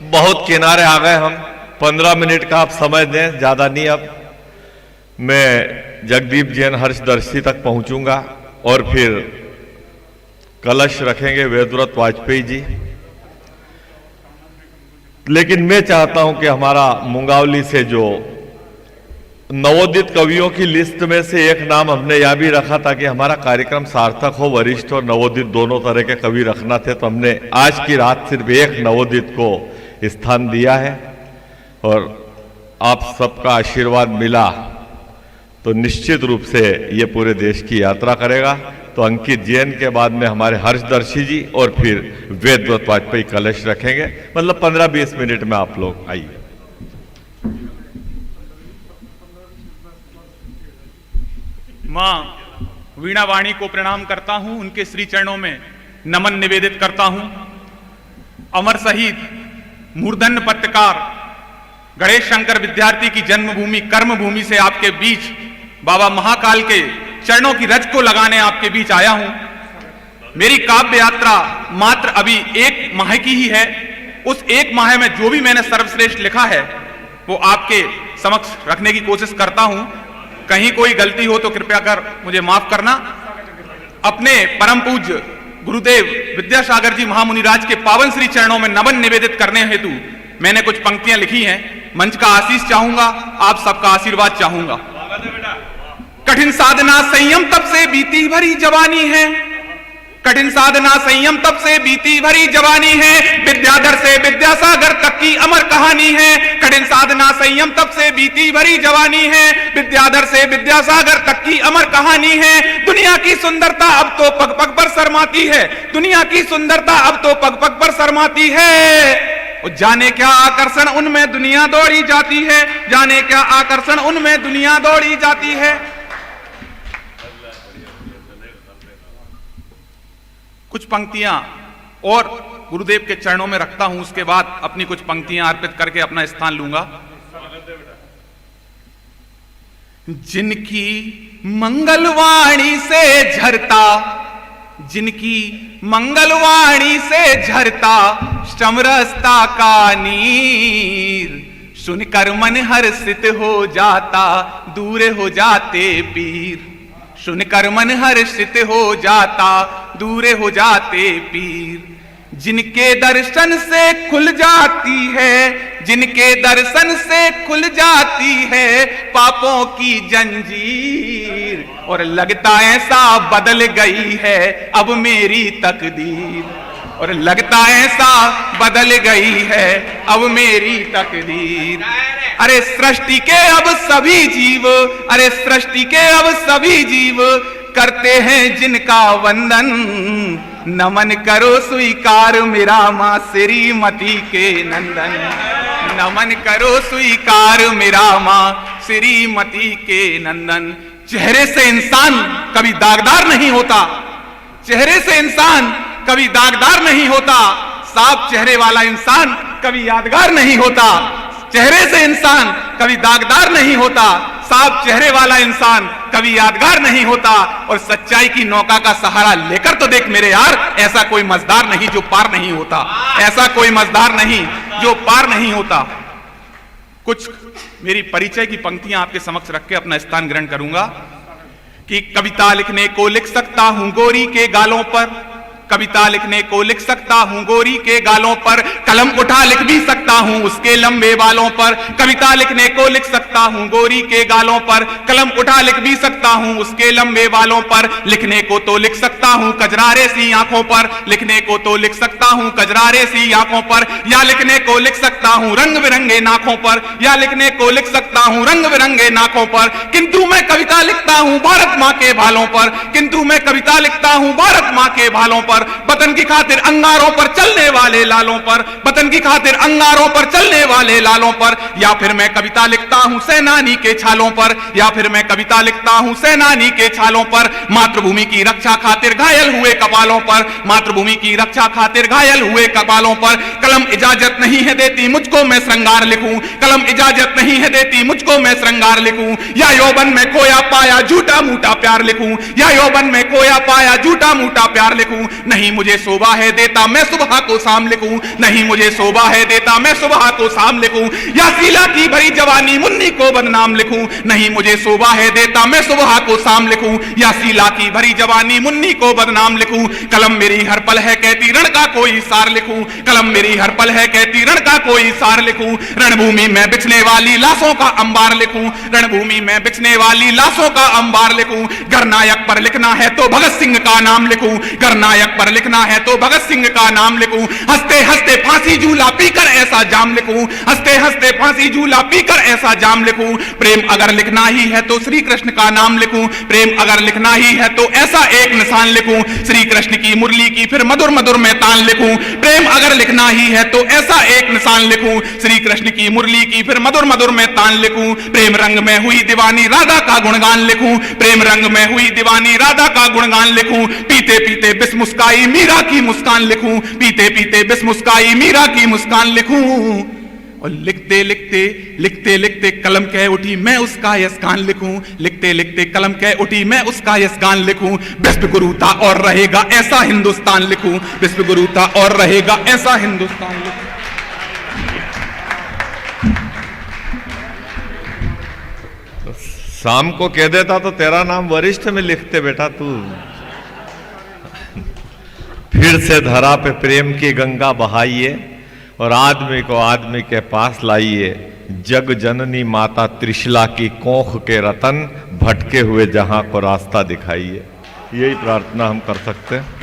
बहुत किनारे आ गए हम। 15 मिनट का आप समय दें, ज्यादा नहीं। अब मैं जगदीप जैन हर्षदर्शी तक पहुंचूंगा और फिर कलश रखेंगे वेदव्रत वाजपेयी जी। लेकिन मैं चाहता हूं कि हमारा मुंगावली से जो नवोदित कवियों की लिस्ट में से एक नाम हमने यह भी रखा ताकि हमारा कार्यक्रम सार्थक हो, वरिष्ठ और नवोदित दोनों तरह के कवि रखना थे, तो हमने आज की रात सिर्फ एक नवोदित को स्थान दिया है। और आप सबका आशीर्वाद मिला तो निश्चित रूप से ये पूरे देश की यात्रा करेगा। तो अंकित जैन के बाद में हमारे हर्षदर्शी जी और फिर वेदव्रत वाजपेयी कलश रखेंगे। मतलब 15-20 मिनट में आप लोग आइए। मां वीणा वाणी को प्रणाम करता हूं, उनके श्री चरणों में नमन निवेदित करता हूं। अमर शहीद मूर्धन्य पत्रकार गणेश शंकर विद्यार्थी की जन्मभूमि कर्मभूमि से आपके बीच बाबा महाकाल के चरणों की रज को लगाने आपके बीच आया हूं। मेरी काव्य यात्रा मात्र अभी 1 माह की ही है। उस 1 माह में जो भी मैंने सर्वश्रेष्ठ लिखा है वो आपके समक्ष रखने की कोशिश करता हूं। कहीं कोई गलती हो तो कृपया कर मुझे माफ करना। अपने परम पूज्य गुरुदेव विद्यासागर जी महामुनिराज के पावन श्री चरणों में नमन निवेदित करने हेतु मैंने कुछ पंक्तियां लिखी हैं। मंच का आशीष चाहूंगा, आप सबका आशीर्वाद चाहूंगा। कठिन साधना संयम तब से बीती भरी जवानी है, कठिन साधना संयम तब से बीती भरी जवानी है, विद्याधर से विद्यासागर तक की अमर कहानी है। कठिन साधना संयम तब से बीती भरी जवानी है, विद्याधर से विद्यासागर तक की अमर कहानी है। दुनिया की सुंदरता अब तो पग पग पर शर्माती है, दुनिया की सुंदरता अब तो पग पग पर शर्माती है। जाने क्या आकर्षण उनमें दुनिया दौड़ी जाती है, जाने क्या आकर्षण उनमें दुनिया दौड़ी जाती है। कुछ पंक्तियां और गुरुदेव के चरणों में रखता हूं, उसके बाद अपनी कुछ पंक्तियां अर्पित करके अपना स्थान लूंगा। जिनकी मंगलवाणी से झरता, जिनकी मंगलवाणी से झरता समरसता का नीर, सुनकर मन हर्षित हो जाता दूर हो जाते पीर, सुनकर मन हर्षित हो जाता दूर हो जाते पीर। जिनके दर्शन से खुल जाती है, जिनके दर्शन से खुल जाती है पापों की जंजीर, और लगता ऐसा बदल गई है अब मेरी तकदीर, और लगता ऐसा बदल गई है अब मेरी तकदीर। अरे सृष्टि के अब सभी जीव, अरे सृष्टि के अब सभी जीव करते हैं जिनका वंदन, नमन करो स्वीकार मेरा मां श्रीमती के नंदन, नमन करो स्वीकार मेरा मां श्रीमती के नंदन। चेहरे से इंसान कभी दागदार नहीं होता, चेहरे से इंसान कभी दागदार नहीं होता, साफ चेहरे वाला इंसान कभी यादगार नहीं होता। चेहरे से इंसान कभी दागदार नहीं होता, साफ चेहरे वाला इंसान कभी यादगार नहीं होता। और सच्चाई की नौका का सहारा लेकर तो देख मेरे यार, ऐसा कोई मजदार नहीं जो पार नहीं होता, ऐसा कोई मजदार नहीं जो पार नहीं होता। कुछ मेरी परिचय की पंक्तियां आपके समक्ष रख के अपना स्थान ग्रहण करूंगा कि कविता लिखने को लिख सकता हूं गोरी के गालों पर, कविता लिखने को लिख सकता हूं गोरी के गालों पर, कलम उठा लिख भी सकता हूं उसके लंबे बालों पर। कविता लिखने को लिख सकता हूं गोरी के गालों पर, कलम उठा लिख भी सकता हूं उसके लंबे बालों पर। लिखने को तो लिख सकता हूं कजरारे सी आंखों पर, लिखने को तो लिख सकता हूं कजरारे सी आंखों पर, या लिखने को लिख सकता हूं रंग बिरंगे नाखों पर, या लिखने को लिख सकता हूं रंग बिरंगे नाखों पर। किंतु मैं कविता लिखता हूं भारत मां के भालों पर, किंतु मैं कविता लिखता हूं भारत मां के भालों पर। वतन की खातिर अंगारों पर चलने वाले लालों पर, वतन की खातिर अंगारों पर चलने वाले लालों पर। या फिर मैं कविता लिखता हूं सेनानी के छालों पर, या फिर मैं कविता लिखता हूं सेनानी के छालों पर। मातृभूमि की रक्षा खातिर घायल हुए कपालों पर, मातृभूमि की रक्षा खातिर घायल हुए कपालों पर। कलम इजाजत नहीं है देती मुझको मैं श्रृंगार लिखूं, कलम इजाजत नहीं है देती मुझको मैं श्रृंगार लिखूं। या यौवन में खोया पाया झूठा मूठा प्यार लिखूं, या यौवन में खोया पाया झूठा मूठा प्यार लिखूं। नहीं मुझे शोभा है देता मैं सुबह को शाम लिखूं, नहीं मुझे शोभा है देता मैं मैं सुबह को शाम लिखूं, या शीला की भरी जवानी मुन्नी को बदनाम लिखूं, नहीं मुझे शोभा है देता मैं सुबह को शाम लिखूं, या शीला की भरी जवानी मुन्नी को बदनाम लिखूं। कलम मेरी हर पल है कहती रण का कोई सार लिखूं, कलम मेरी हर पल है कहती रण का कोई सार लिखूं। रणभूमि में बिछने वाली लाशों का अंबार लिखूं, रणभूमि में बिछने वाली लाशों का अंबार लिखूं। गणनायक पर लिखना है तो भगत सिंह का नाम लिखूं, गणनायक पर लिखना है तो भगत सिंह का नाम लिखूं। हंसते हंसते फांसी झूला पीकर ऐसा जाम लिखूं, हंसते हंसते फांसी झूला पीकर ऐसा जाम लिखूं। प्रेम अगर लिखना ही है तो श्री कृष्ण का नाम लिखूं, प्रेम अगर लिखना ही है तो ऐसा एक निशान लिखूं। श्री कृष्ण की मुरली की फिर मधुर मधुर में तान लिखूं, प्रेम अगर लिखना ही है तो ऐसा एक निशान लिखूं। श्री कृष्ण की मुरली की फिर मधुर मधुर में तान लिखूं। प्रेम रंग में हुई दीवानी राधा का गुणगान लिखूं, प्रेम रंग में हुई दीवानी राधा का गुणगान लिखूं। पीते पीते बिस मुस्काई मीरा की मुस्कान लिखूं, पीते पीते बिस मुस्काई मीरा की मुस्कान लिखूं। और लिखते लिखते लिखते लिखते कलम कह उठी मैं उसका यस गान लिखूं, लिखते लिखते कलम कह उठी मैं उसका यस गान लिखूं। विश्व गुरु था और रहेगा ऐसा हिंदुस्तान लिखूं, विश्व गुरु था और रहेगा ऐसा हिंदुस्तान लिखूं। शाम को कह देता तो तेरा नाम वरिष्ठ में लिखते बेटा तू। फिर से धरा पे प्रेम की गंगा बहाइए और आदमी को आदमी के पास लाइए। जग जननी माता त्रिशला की कोख के रतन भटके हुए जहां को रास्ता दिखाइए। यही प्रार्थना हम कर सकते हैं।